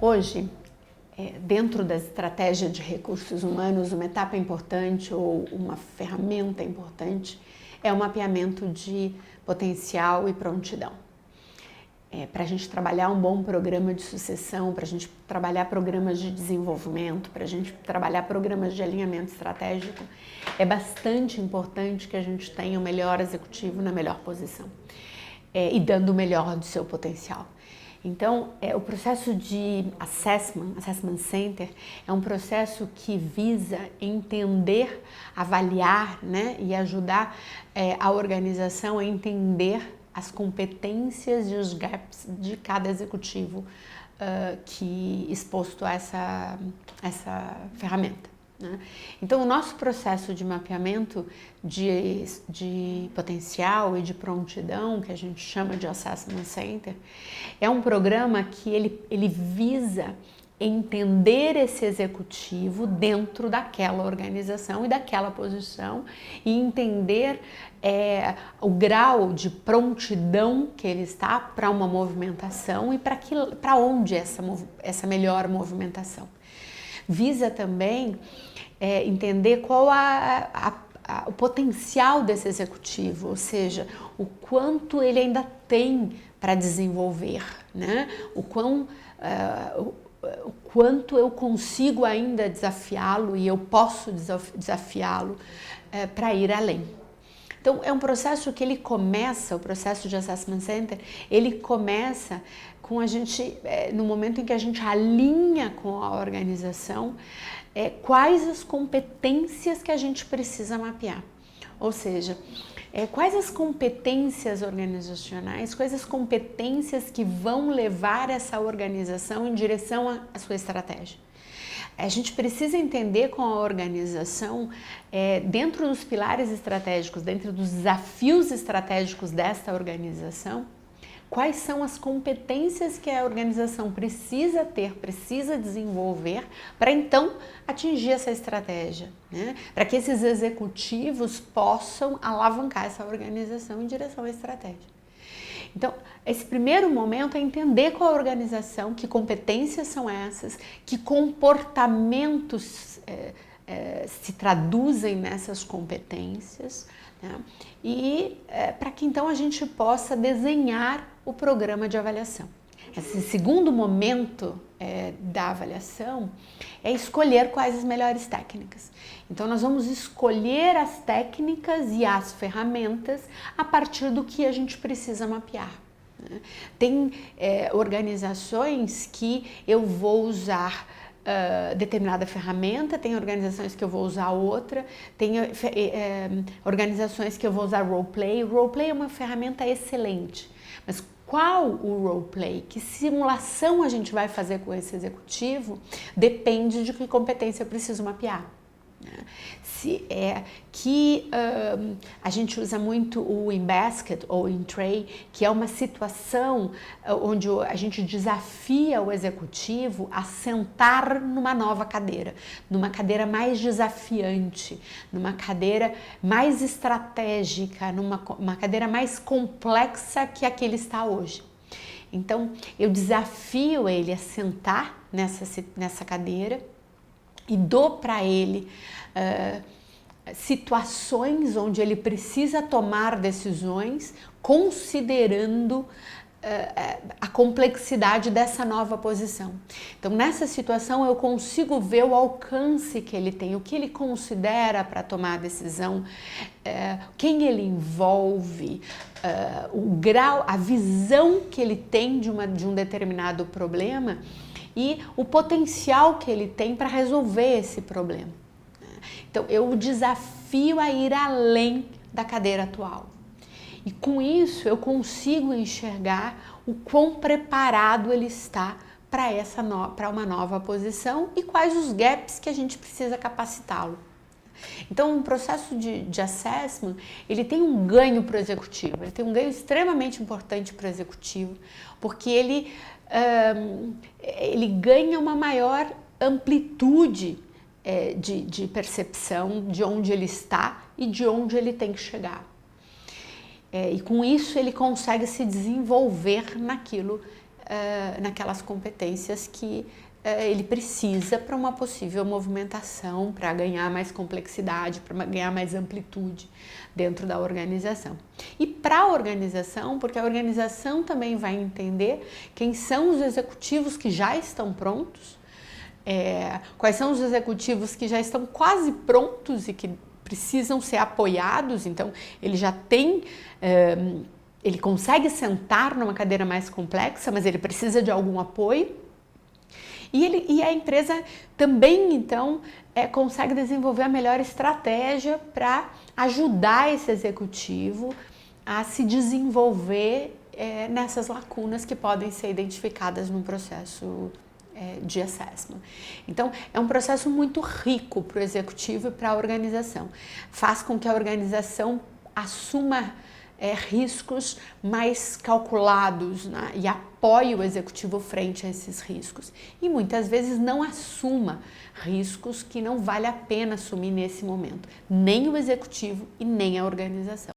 Hoje, dentro da estratégia de recursos humanos, uma etapa importante ou uma ferramenta importante é o mapeamento de potencial e prontidão. Para a gente trabalhar um bom programa de sucessão, para a gente trabalhar programas de desenvolvimento, para a gente trabalhar programas de alinhamento estratégico, é bastante importante que a gente tenha o melhor executivo na melhor posição e dando o melhor do seu potencial. Então, o processo de Assessment Center, é um processo que visa entender, avaliar, né, e ajudar a organização a entender as competências e os gaps de cada executivo que exposto a essa ferramenta, né? Então, o nosso processo de mapeamento de potencial e de prontidão, que a gente chama de Assessment Center, é um programa que ele visa entender esse executivo dentro daquela organização e daquela posição e entender o grau de prontidão que ele está para uma movimentação e para onde essa melhor movimentação. Visa também entender qual o potencial desse executivo, ou seja, o quanto ele ainda tem para desenvolver, né? O quanto eu consigo ainda desafiá-lo e eu posso desafiá-lo para ir além. Então, é um processo que ele começa, o processo de Assessment Center, ele começa com a gente, no momento em que a gente alinha com a organização, quais as competências que a gente precisa mapear. Ou seja, quais as competências organizacionais, quais as competências que vão levar essa organização em direção à sua estratégia. A gente precisa entender com a organização, dentro dos pilares estratégicos, dentro dos desafios estratégicos desta organização, quais são as competências que a organização precisa ter, precisa desenvolver para então atingir essa estratégia, né? Para que esses executivos possam alavancar essa organização em direção à estratégia. Então, esse primeiro momento é entender com a organização que competências são essas, que comportamentos se traduzem nessas competências, né? E para que então a gente possa desenhar o programa de avaliação. Esse segundo momento da avaliação é escolher quais as melhores técnicas. Então, nós vamos escolher as técnicas e as ferramentas a partir do que a gente precisa mapear, né? Tem organizações que eu vou usar determinada ferramenta, tem organizações que eu vou usar outra, tem organizações que eu vou usar roleplay. Roleplay é uma ferramenta excelente, mas qual o roleplay, que simulação a gente vai fazer com esse executivo, depende de que competência eu preciso mapear. Se a gente usa muito o in basket ou in tray, que é uma situação onde a gente desafia o executivo a sentar numa nova cadeira, numa cadeira mais desafiante, numa cadeira mais estratégica, numa cadeira mais complexa que a que ele está hoje. Então, eu desafio ele a sentar nessa cadeira e dou para ele situações onde ele precisa tomar decisões considerando a complexidade dessa nova posição. Então, nessa situação, eu consigo ver o alcance que ele tem, o que ele considera para tomar a decisão, quem ele envolve, o grau, a visão que ele tem de um determinado problema e o potencial que ele tem para resolver esse problema. Então, eu o desafio a ir além da cadeira atual. E com isso, eu consigo enxergar o quão preparado ele está para uma nova posição e quais os gaps que a gente precisa capacitá-lo. Então, um processo de assessment, ele tem um ganho para o executivo, ele tem um ganho extremamente importante para o executivo, porque ele ganha uma maior amplitude de percepção de onde ele está e de onde ele tem que chegar. E com isso ele consegue se desenvolver naquilo naquelas competências que ele precisa para uma possível movimentação, para ganhar mais complexidade, para ganhar mais amplitude dentro da organização. E para a organização, porque a organização também vai entender quem são os executivos que já estão prontos, quais são os executivos que já estão quase prontos e que precisam ser apoiados, então ele já tem... ele consegue sentar numa cadeira mais complexa, mas ele precisa de algum apoio. E a empresa também, então, consegue desenvolver a melhor estratégia para ajudar esse executivo a se desenvolver nessas lacunas que podem ser identificadas no processo de assessment. Então, é um processo muito rico para o executivo e para a organização. Faz com que a organização assuma riscos mais calculados, né? E apoie o executivo frente a esses riscos. E muitas vezes não assuma riscos que não vale a pena assumir nesse momento, nem o executivo e nem a organização.